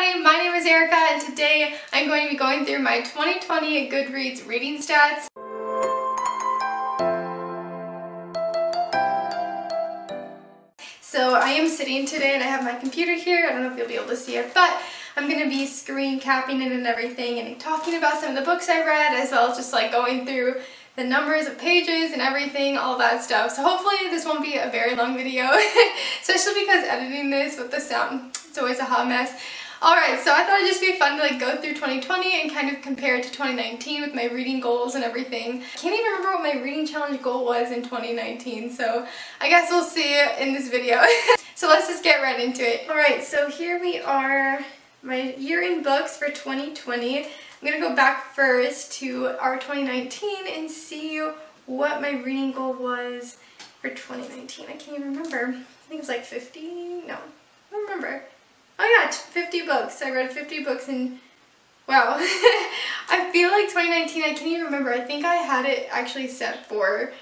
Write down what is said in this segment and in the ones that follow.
everybody, my name is Erica and today I'm going to be going through my 2020 Goodreads reading stats. So I am sitting today and I have my computer here. I don't know if you'll be able to see it, but I'm going to be screen capping it and everything and talking about some of the books I read, as well as just like going through the numbers of pages and everything, all that stuff. So hopefully this won't be a very long video, especially because editing this with the sound, it's always a hot mess. Alright, so I thought it'd just be fun to like go through 2020 and kind of compare it to 2019 with my reading goals and everything. I can't even remember what my reading challenge goal was in 2019, so I guess we'll see in this video. So let's just get right into it. Alright, so here we are, my year in books for 2020. I'm going to go back first to our 2019 and see what my reading goal was for 2019. I can't even remember. I think it was like 50? No, I don't remember. Oh yeah, 50 books. I read 50 books in, wow. I feel like 2019, I can't even remember. I think I had it actually set for,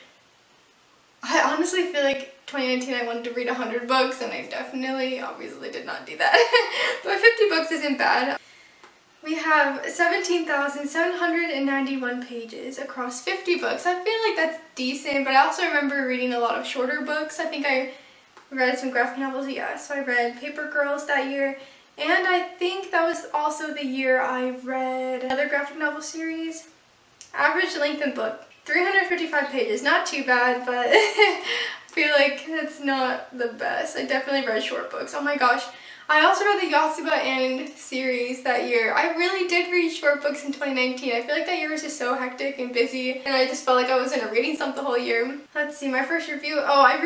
I honestly feel like 2019 I wanted to read 100 books and I definitely, obviously did not do that. But 50 books isn't bad. We have 17,791 pages across 50 books. I feel like that's decent, but I also remember reading a lot of shorter books. I think I read some graphic novels, yeah. So I read Paper Girls that year, and I think that was also the year I read another graphic novel series. Average length in book, 355 pages. Not too bad, but I feel like that's not the best. I definitely read short books. Oh my gosh. I also read the Yotsuba and series that year. I really did read short books in 2019. I feel like that year was just so hectic and busy, and I just felt like I was in a reading slump the whole year. Let's see, my first review. Oh, I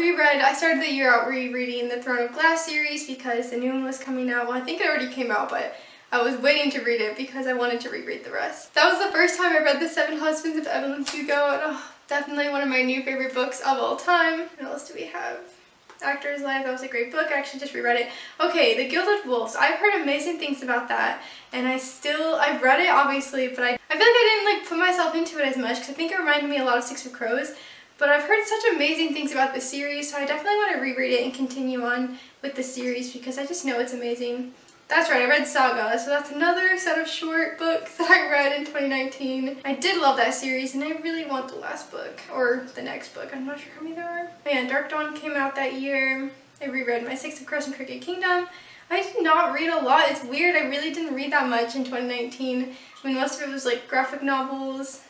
started the year out rereading the Throne of Glass series because the new one was coming out. Well, I think it already came out, but I was waiting to read it because I wanted to reread the rest. That was the first time I read The Seven Husbands of Evelyn Hugo, and oh, definitely one of my new favorite books of all time. What else do we have? Actor's Life, that was a great book. I actually just reread it. Okay, The Gilded Wolves. I've heard amazing things about that, and I read it obviously, but I feel like I didn't like put myself into it as much because I think it reminded me a lot of Six of Crows, but I've heard such amazing things about the series, so I definitely want to reread it and continue on with the series because I just know it's amazing. That's right, I read Saga, so that's another set of short books that I read in 2019. I did love that series, and I really want the last book, or the next book. I'm not sure how many there are. Yeah, Dark Dawn came out that year. I reread my Six of Crows and Cricket Kingdom. I did not read a lot. It's weird, I really didn't read that much in 2019. I mean, most of it was like graphic novels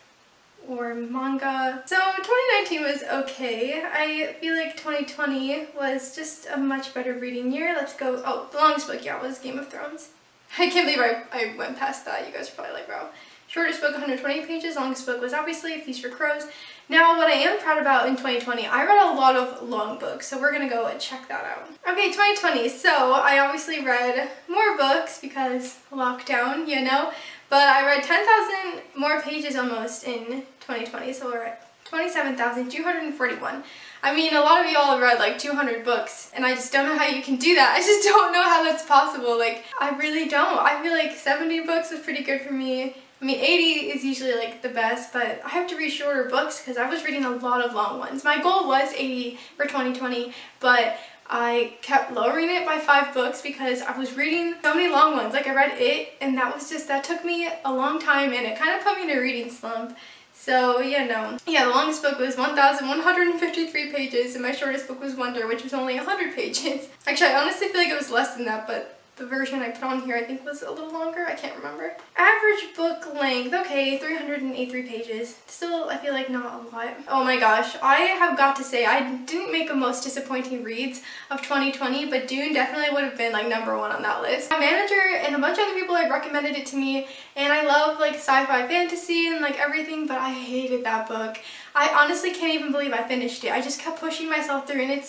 or manga. So 2019 was okay. I feel like 2020 was just a much better reading year. Let's go. Oh, the longest book, yeah, was Game of Thrones. I can't believe I went past that. You guys are probably like, wow. Shortest book, 120 pages. Longest book was obviously Feast for Crows. Now, what I am proud about in 2020, I read a lot of long books, so we're gonna go and check that out. Okay, 2020. So I obviously read more books because lockdown, you know, but I read 10,000 more pages almost in 2020, so we're at 27,241. I mean, a lot of y'all read like 200 books, and I just don't know how you can do that. I just don't know how that's possible. Like, I really don't. I feel like 70 books was pretty good for me. I mean, 80 is usually like the best, but I have to read shorter books because I was reading a lot of long ones. My goal was 80 for 2020, but I kept lowering it by 5 books because I was reading so many long ones. Like, I read It, and that took me a long time, and it kind of put me in a reading slump. So, yeah, no. Yeah, the longest book was 1,153 pages, and my shortest book was Wonder, which was only 100 pages. Actually, I honestly feel like it was less than that, but the version I put on here I think was a little longer. I can't remember. Average book length, okay, 383 pages. Still, I feel like not a lot. Oh my gosh, I have got to say, I didn't make a most disappointing reads of 2020, but Dune definitely would have been like #1 on that list. My manager and a bunch of other people have recommended it to me, and I love like sci-fi fantasy and like everything, but I hated that book. I honestly can't even believe I finished it. I just kept pushing myself through, and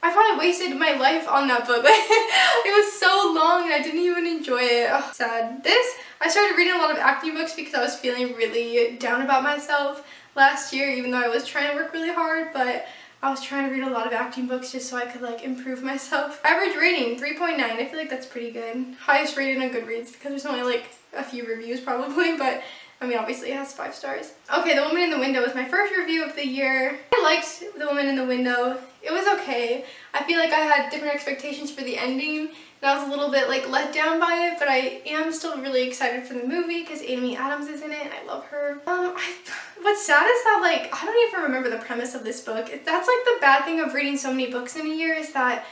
I probably wasted my life on that book. It was so long and I didn't even enjoy it. Oh, sad. I started reading a lot of acting books because I was feeling really down about myself last year, even though I was trying to work really hard, but I was trying to read a lot of acting books just so I could like improve myself. Average rating, 3.9. I feel like that's pretty good. Highest rated on Goodreads because there's only like a few reviews probably, but I mean, obviously it has 5 stars. Okay, The Woman in the Window was my first review of the year. I liked The Woman in the Window. It was okay. I feel like I had different expectations for the ending and I was a little bit like let down by it, but I am still really excited for the movie because Amy Adams is in it and I love her. What's sad is that like I don't even remember the premise of this book. That's like the bad thing of reading so many books in a year, is that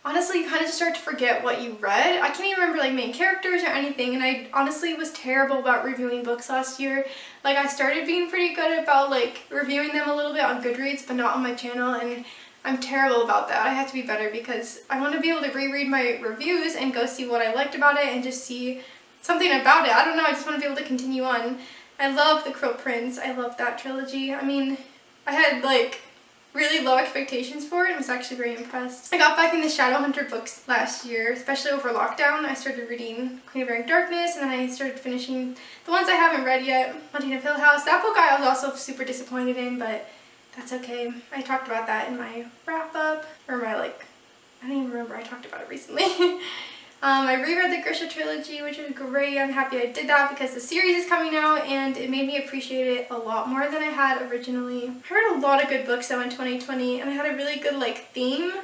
honestly you kind of just start to forget what you read. I can't even remember like main characters or anything, and I honestly was terrible about reviewing books last year. Like I started being pretty good about like reviewing them a little bit on Goodreads, but not on my channel, and I'm terrible about that. I have to be better because I want to be able to reread my reviews and go see what I liked about it and just see something about it. I don't know, I just want to be able to continue on. I love The Cruel Prince. I love that trilogy. I mean, I had like really low expectations for it and was actually very impressed. I got back into Shadowhunter books last year, especially over lockdown. I started reading Queen of Wearing Darkness, and then I started finishing the ones I haven't read yet. Haunting of Hill House. That book I was also super disappointed in, but that's okay. I talked about that in my wrap-up, or my I don't even remember, I talked about it recently. I reread the Grisha trilogy, which was great. I'm happy I did that because the series is coming out and it made me appreciate it a lot more than I had originally. I read a lot of good books though in 2020, and I had a really good like theme.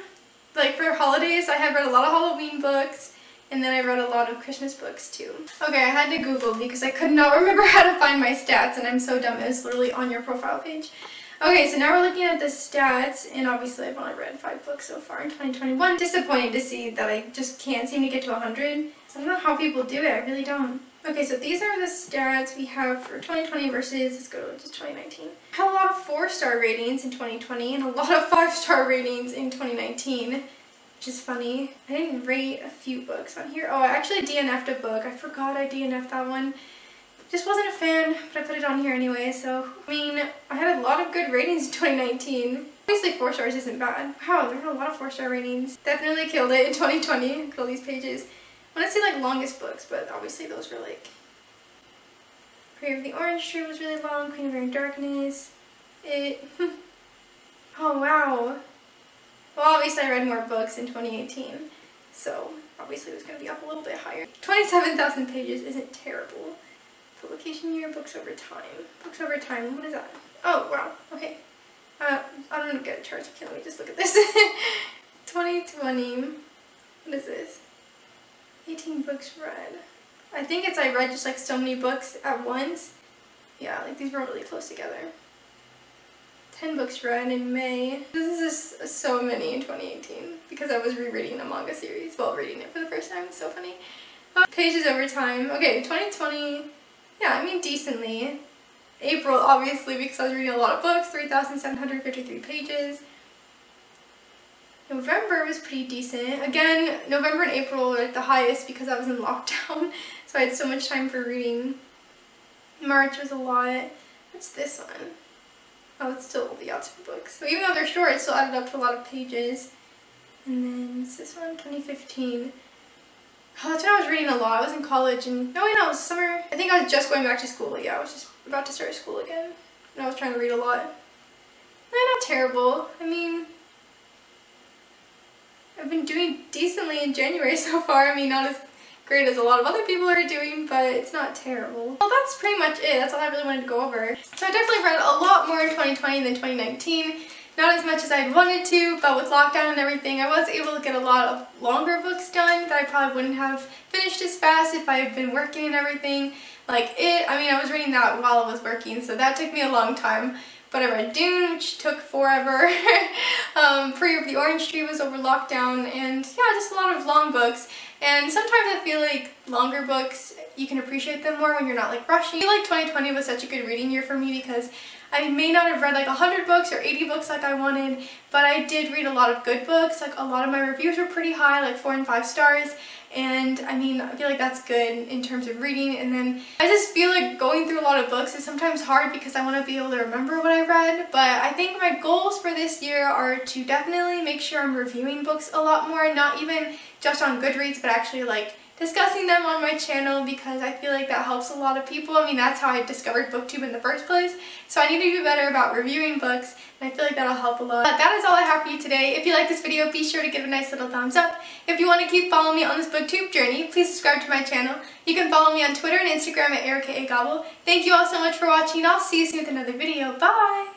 Like for holidays, I had read a lot of Halloween books, and then I read a lot of Christmas books too. Okay, I had to Google because I could not remember how to find my stats, and I'm so dumb. It was literally on your profile page. Okay, so now we're looking at the stats, and obviously I've only read 5 books so far in 2021. Disappointing to see that I just can't seem to get to 100. I don't know how people do it, I really don't. Okay, so these are the stats we have for 2020 versus, let's go to just 2019. I had a lot of 4-star ratings in 2020 and a lot of 5-star ratings in 2019, which is funny. I didn't rate a few books on here. Oh, I actually DNF'd a book. I forgot I DNF'd that one. Just wasn't a fan, but I put it on here anyway, so. I mean, I had a lot of good ratings in 2019. Obviously 4 stars isn't bad. Wow, there were a lot of 4-star ratings. Definitely killed it in 2020. Look at all these pages. I want to see like longest books, but obviously those were like. Prayer of the Orange Tree was really long. Queen of Wearing Darkness. Oh wow. Well, obviously I read more books in 2018, so obviously it was going to be up a little bit higher. 27,000 pages isn't terrible. Publication year, books over time. Books over time, what is that? Oh, wow, okay. I don't get charts, okay, let me just look at this. 2020, what is this? 18 books read. I think it's I read just like so many books at once. Yeah, like these were really close together. 10 books read in May. This is just so many in 2018 because I was rereading a manga series while reading it for the first time. It's so funny. Pages over time. Okay, 2020. Yeah, I mean decently. April, obviously, because I was reading a lot of books, 3,753 pages. November was pretty decent. Again, November and April were like the highest because I was in lockdown, so I had so much time for reading. March was a lot. What's this one? Oh, it's still the Yatsu books. So even though they're short, it still added up to a lot of pages. And then, what's this one? 2015. Oh, that's when I was reading a lot. I was in college and, no wait, no, it was summer. I think I was just going back to school. Yeah, I was just about to start school again. And I was trying to read a lot. Not terrible. I mean, I've been doing decently in January so far. I mean, not as great as a lot of other people are doing, but it's not terrible. Well, that's pretty much it. That's all I really wanted to go over. So I definitely read a lot more in 2020 than 2019. Not as much as I wanted to, but with lockdown and everything, I was able to get a lot of longer books done that I probably wouldn't have finished as fast if I had been working and everything. Like I mean, I was reading that while I was working, so that took me a long time. But I read Dune, which took forever. Prayer of the Orange Tree was over lockdown, and yeah, just a lot of long books. And sometimes I feel like longer books, you can appreciate them more when you're not like rushing. I feel like 2020 was such a good reading year for me because I may not have read like 100 books or 80 books like I wanted, but I did read a lot of good books. Like a lot of my reviews were pretty high, like 4 and 5 stars. And I mean, I feel like that's good in terms of reading. And then I just feel like going through a lot of books is sometimes hard because I want to be able to remember what I read. But I think my goals for this year are to definitely make sure I'm reviewing books a lot more, not even just on Goodreads, but actually like discussing them on my channel, because I feel like that helps a lot of people. I mean, that's how I discovered BookTube in the first place. So I need to do better about reviewing books, and I feel like that'll help a lot. But that is all I have for you today. If you like this video, be sure to give it a nice little thumbs up. If you want to keep following me on this BookTube journey, please subscribe to my channel. You can follow me on Twitter and Instagram at ErikaAGobble. Thank you all so much for watching. I'll see you soon with another video. Bye!